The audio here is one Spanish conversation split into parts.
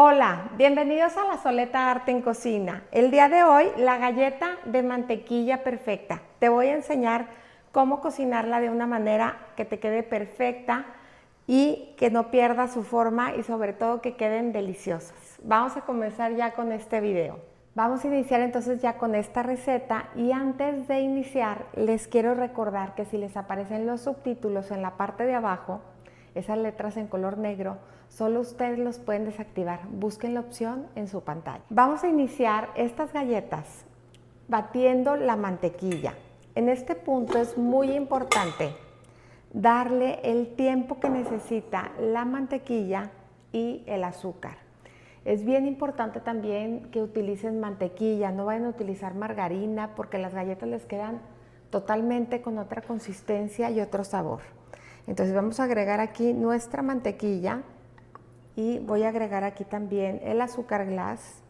Hola, bienvenidos a la Soleta Arte en Cocina. El día de hoy, la galleta de mantequilla perfecta. Te voy a enseñar cómo cocinarla de una manera que te quede perfecta y que no pierda su forma y sobre todo que queden deliciosas. Vamos a comenzar ya con este video. Vamos a iniciar entonces ya con esta receta y antes de iniciar les quiero recordar que si les aparecen los subtítulos en la parte de abajo, esas letras en color negro, solo ustedes los pueden desactivar. Busquen la opción en su pantalla. Vamos a iniciar estas galletas batiendo la mantequilla. En este punto es muy importante darle el tiempo que necesita la mantequilla y el azúcar. Es bien importante también que utilicen mantequilla, no vayan a utilizar margarina porque las galletas les quedan totalmente con otra consistencia y otro sabor. Entonces vamos a agregar aquí nuestra mantequilla y voy a agregar aquí también el azúcar glass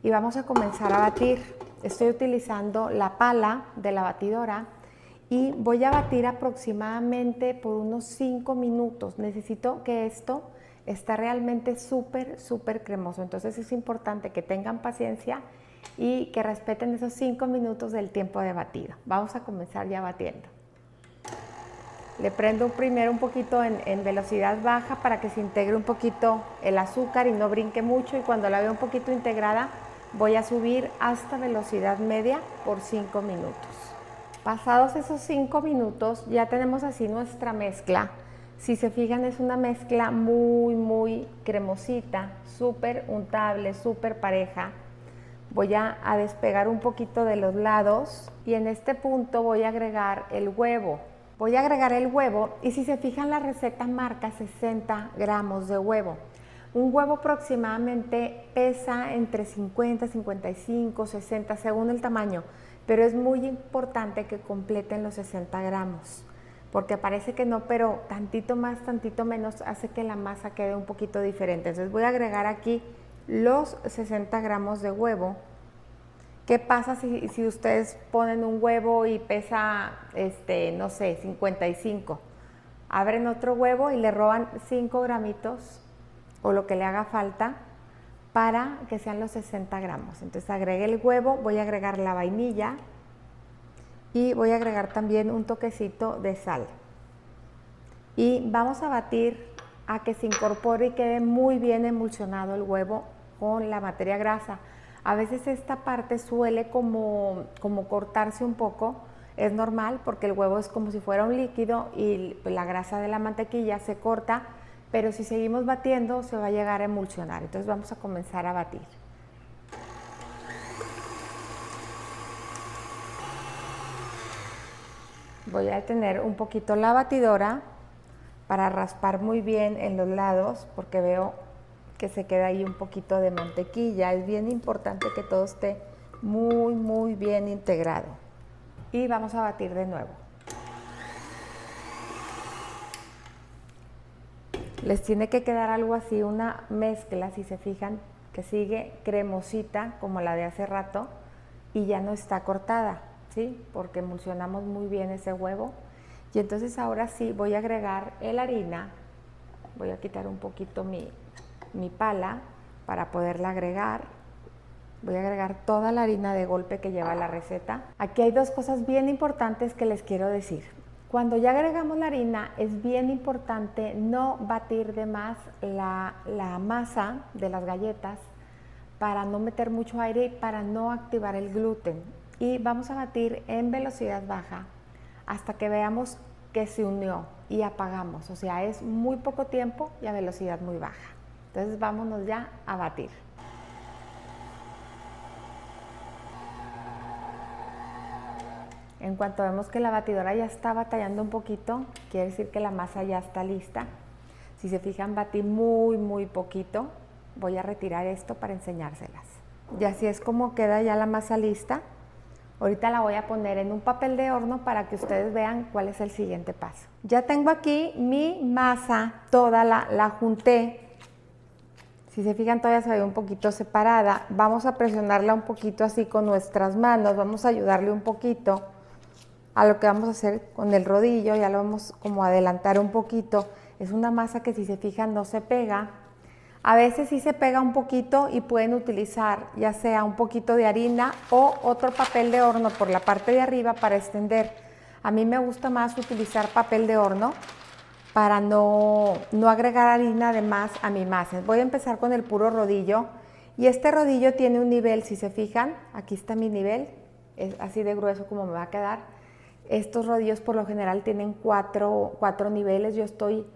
y vamos a comenzar a batir. Estoy utilizando la pala de la batidora y voy a batir aproximadamente por unos 5 minutos. Necesito que esto esté realmente súper cremoso. Entonces es importante que tengan paciencia y que respeten esos 5 minutos del tiempo de batido. Vamos a comenzar ya batiendo. Le prendo primero un poquito en velocidad baja para que se integre un poquito el azúcar y no brinque mucho, y cuando la veo un poquito integrada voy a subir hasta velocidad media por 5 minutos. Pasados esos 5 minutos ya tenemos así nuestra mezcla. Si se fijan, es una mezcla muy cremosita, súper untable, súper pareja. Voy a despegar un poquito de los lados y en este punto voy a agregar el huevo. Voy a agregar el huevo y si se fijan, la receta marca 60 gramos de huevo. Un huevo aproximadamente pesa entre 50, 55, 60 según el tamaño, pero es muy importante que completen los 60 gramos porque parece que no, pero tantito más, tantito menos hace que la masa quede un poquito diferente. Entonces voy a agregar aquí los 60 gramos de huevo. ¿Qué pasa si ustedes ponen un huevo y pesa, no sé, 55? Abren otro huevo y le roban 5 gramitos o lo que le haga falta para que sean los 60 gramos. Entonces agregué el huevo, voy a agregar la vainilla y voy a agregar también un toquecito de sal. Y vamos a batir a que se incorpore y quede muy bien emulsionado el huevo con la materia grasa. A veces esta parte suele como cortarse un poco, es normal porque el huevo es como si fuera un líquido y la grasa de la mantequilla se corta, pero si seguimos batiendo se va a llegar a emulsionar. Entonces vamos a comenzar a batir. Voy a detener un poquito la batidora para raspar muy bien en los lados porque veo que se queda ahí un poquito de mantequilla. Es bien importante que todo esté muy bien integrado. Y vamos a batir de nuevo. Les tiene que quedar algo así, una mezcla, si se fijan, que sigue cremosita como la de hace rato y ya no está cortada, ¿sí? Porque emulsionamos muy bien ese huevo. Y entonces ahora sí voy a agregar la harina. Voy a quitar un poquito mi pala para poderla agregar. Voy a agregar toda la harina de golpe que lleva la receta. Aquí hay dos cosas bien importantes que les quiero decir. Cuando ya agregamos la harina es bien importante no batir de más la masa de las galletas para no meter mucho aire y para no activar el gluten. Y vamos a batir en velocidad baja hasta que veamos que se unió y apagamos. O sea, es muy poco tiempo y a velocidad muy baja. Entonces vámonos ya a batir. En cuanto vemos que la batidora ya está batallando un poquito, quiere decir que la masa ya está lista. Si se fijan, batí muy poquito. Voy a retirar esto para enseñárselas. Y así es como queda ya la masa lista. Ahorita la voy a poner en un papel de horno para que ustedes vean cuál es el siguiente paso. Ya tengo aquí mi masa, toda la junté. Si se fijan, todavía se ve un poquito separada. Vamos a presionarla un poquito así con nuestras manos. Vamos a ayudarle un poquito a lo que vamos a hacer con el rodillo. Ya lo vamos como a adelantar un poquito. Es una masa que, si se fijan, no se pega. A veces sí se pega un poquito y pueden utilizar ya sea un poquito de harina o otro papel de horno por la parte de arriba para extender. A mí me gusta más utilizar papel de horno para no agregar harina de más a mi masa. Voy a empezar con el puro rodillo y este rodillo tiene un nivel, si se fijan, aquí está mi nivel, es así de grueso como me va a quedar. Estos rodillos por lo general tienen cuatro niveles, yo estoy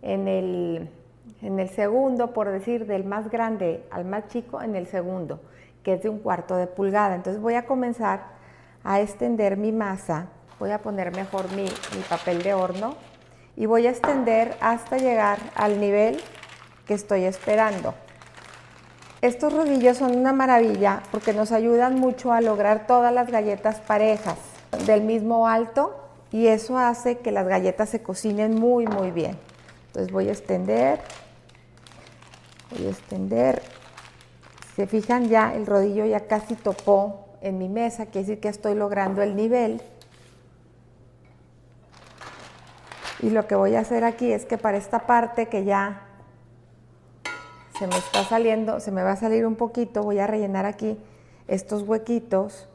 en el segundo, por decir, del más grande al más chico, en el segundo, que es de 1/4 de pulgada. Entonces voy a comenzar a extender mi masa, voy a poner mejor mi papel de horno y voy a extender hasta llegar al nivel que estoy esperando. Estos rodillos son una maravilla porque nos ayudan mucho a lograr todas las galletas parejas del mismo alto y eso hace que las galletas se cocinen muy bien. Entonces voy a extender. Si se fijan, ya el rodillo ya casi topó en mi mesa, quiere decir que estoy logrando el nivel. Y lo que voy a hacer aquí es que para esta parte que ya se me está saliendo, se me va a salir un poquito, voy a rellenar aquí estos huequitos,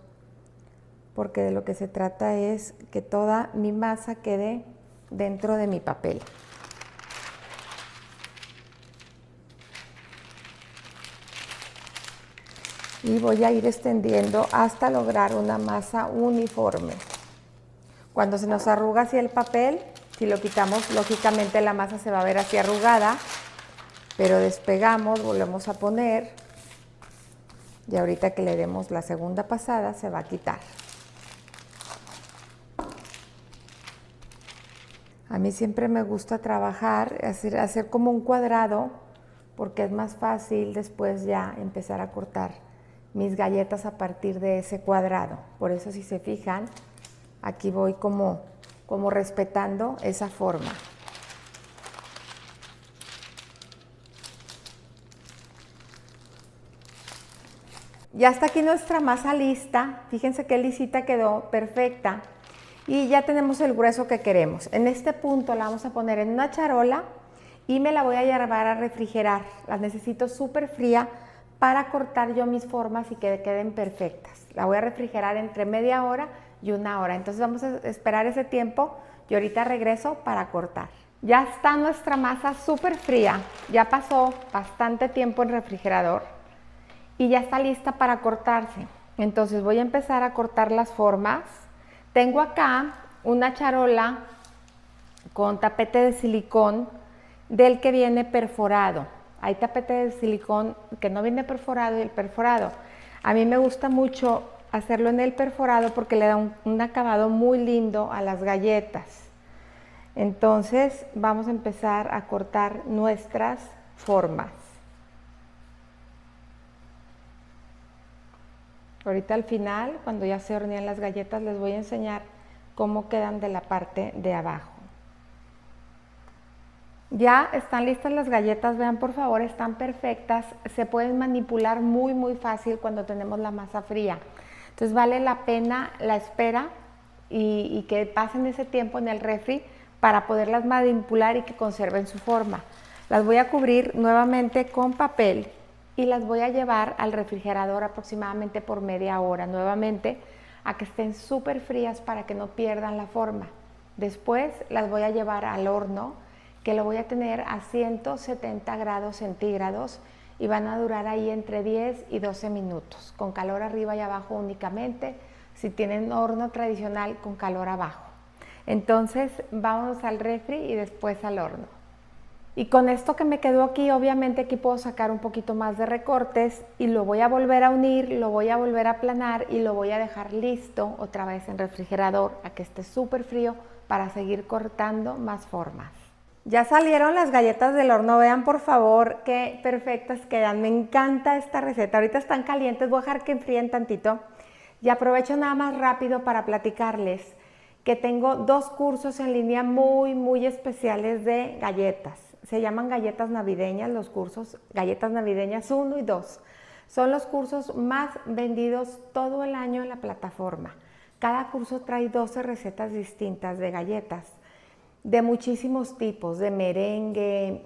porque de lo que se trata es que toda mi masa quede dentro de mi papel. Y voy a ir extendiendo hasta lograr una masa uniforme. Cuando se nos arruga así el papel, si lo quitamos, lógicamente la masa se va a ver así arrugada, pero despegamos, volvemos a poner y ahorita que le demos la segunda pasada se va a quitar. A mí siempre me gusta trabajar, hacer como un cuadrado, porque es más fácil después ya empezar a cortar mis galletas a partir de ese cuadrado. Por eso, si se fijan, aquí voy como respetando esa forma. Ya está aquí nuestra masa lista. Fíjense qué lisita quedó, perfecta. Y ya tenemos el grueso que queremos. En este punto la vamos a poner en una charola y me la voy a llevar a refrigerar. La necesito súper fría para cortar yo mis formas y que queden perfectas. La voy a refrigerar entre media hora y 1 hora. Entonces vamos a esperar ese tiempo y ahorita regreso para cortar. Ya está nuestra masa súper fría. Ya pasó bastante tiempo en refrigerador y ya está lista para cortarse. Entonces voy a empezar a cortar las formas. Tengo acá una charola con tapete de silicón del que viene perforado. Hay tapete de silicón que no viene perforado y el perforado. A mí me gusta mucho hacerlo en el perforado porque le da un acabado muy lindo a las galletas. Entonces vamos a empezar a cortar nuestras formas. Ahorita al final, cuando ya se hornean las galletas, les voy a enseñar cómo quedan de la parte de abajo. Ya están listas las galletas, vean por favor, están perfectas. Se pueden manipular muy fácil cuando tenemos la masa fría. Entonces vale la pena la espera y que pasen ese tiempo en el refri para poderlas manipular y que conserven su forma. Las voy a cubrir nuevamente con papel y las voy a llevar al refrigerador aproximadamente por media hora nuevamente a que estén súper frías para que no pierdan la forma. Después las voy a llevar al horno, que lo voy a tener a 170 grados centígrados y van a durar ahí entre 10 y 12 minutos, con calor arriba y abajo únicamente, si tienen horno tradicional con calor abajo. Entonces vamos al refri y después al horno. Y con esto que me quedó aquí, obviamente aquí puedo sacar un poquito más de recortes y lo voy a volver a unir, lo voy a volver a aplanar y lo voy a dejar listo otra vez en refrigerador a que esté súper frío para seguir cortando más formas. Ya salieron las galletas del horno, vean por favor qué perfectas quedan. Me encanta esta receta, ahorita están calientes, voy a dejar que enfríen tantito. Y aprovecho nada más rápido para platicarles que tengo 2 cursos en línea muy especiales de galletas. Se llaman galletas navideñas los cursos, galletas navideñas 1 y 2. Son los cursos más vendidos todo el año en la plataforma. Cada curso trae 12 recetas distintas de galletas, de muchísimos tipos, de merengue,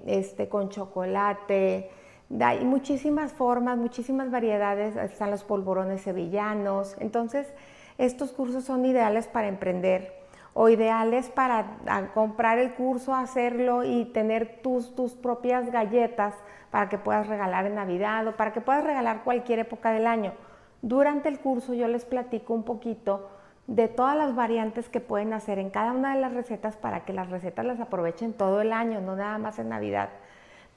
con chocolate, Hay muchísimas formas, muchísimas variedades, están los polvorones sevillanos. Entonces, estos cursos son ideales para emprender o ideales para comprar el curso, hacerlo y tener tus propias galletas para que puedas regalar en Navidad o para que puedas regalar cualquier época del año. Durante el curso yo les platico un poquito de todas las variantes que pueden hacer en cada una de las recetas para que las recetas las aprovechen todo el año, no nada más en Navidad.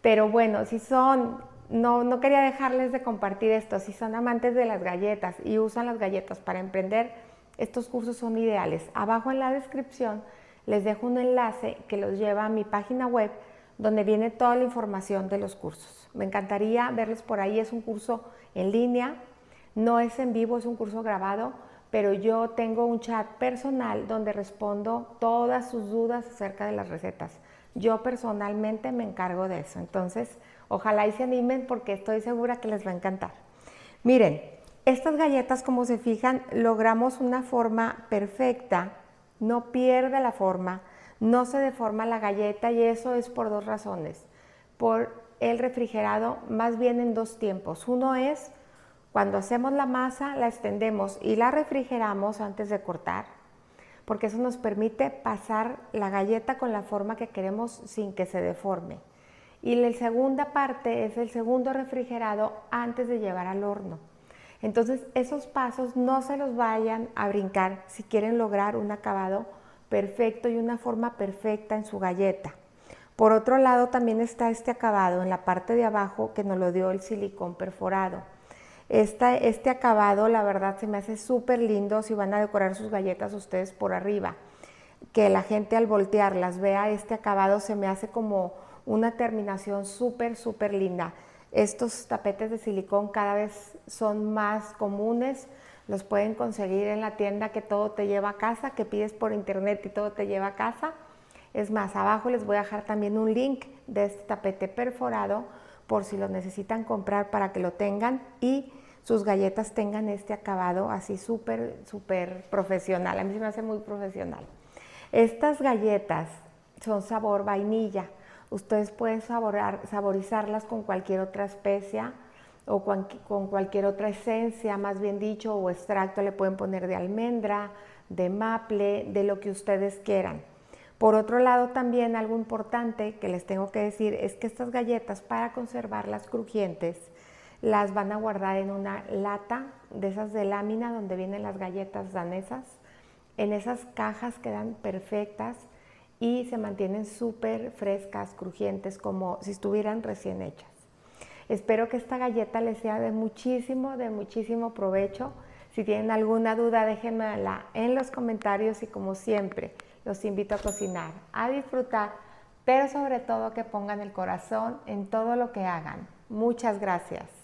Pero bueno, si son, no quería dejarles de compartir esto, si son amantes de las galletas y usan las galletas para emprender, estos cursos son ideales. Abajo en la descripción les dejo un enlace que los lleva a mi página web donde viene toda la información de los cursos. Me encantaría verles por ahí, es un curso en línea, no es en vivo, es un curso grabado, pero yo tengo un chat personal donde respondo todas sus dudas acerca de las recetas. Yo personalmente me encargo de eso, entonces ojalá y se animen porque estoy segura que les va a encantar. Miren, estas galletas, como se fijan, logramos una forma perfecta, no pierde la forma, no se deforma la galleta y eso es por dos razones. Por el refrigerado, más bien en dos tiempos. Uno es cuando hacemos la masa, la extendemos y la refrigeramos antes de cortar, porque eso nos permite pasar la galleta con la forma que queremos sin que se deforme. Y la segunda parte es el segundo refrigerado antes de llevar al horno. Entonces, esos pasos no se los vayan a brincar si quieren lograr un acabado perfecto y una forma perfecta en su galleta. Por otro lado, también está este acabado en la parte de abajo que nos lo dio el silicón perforado. Este acabado, la verdad, se me hace súper lindo si van a decorar sus galletas ustedes por arriba. Que la gente al voltearlas vea este acabado, se me hace como una terminación súper, súper linda. Estos tapetes de silicón cada vez son más comunes, los pueden conseguir en la tienda que todo te lleva a casa, que pides por internet y todo te lleva a casa. Es más, abajo les voy a dejar también un link de este tapete perforado por si lo necesitan comprar para que lo tengan y sus galletas tengan este acabado así súper, súper profesional. A mí se me hace muy profesional. Estas galletas son sabor vainilla. Ustedes pueden saborizarlas con cualquier otra especia o con cualquier otra esencia, más bien dicho, o extracto. Le pueden poner de almendra, de maple, de lo que ustedes quieran. Por otro lado, también algo importante que les tengo que decir es que estas galletas, para conservarlas crujientes, las van a guardar en una lata de esas de lámina donde vienen las galletas danesas. En esas cajas quedan perfectas y se mantienen súper frescas, crujientes, como si estuvieran recién hechas. Espero que esta galleta les sea de muchísimo provecho. Si tienen alguna duda, déjenmela en los comentarios y como siempre, los invito a cocinar, a disfrutar, pero sobre todo que pongan el corazón en todo lo que hagan. Muchas gracias.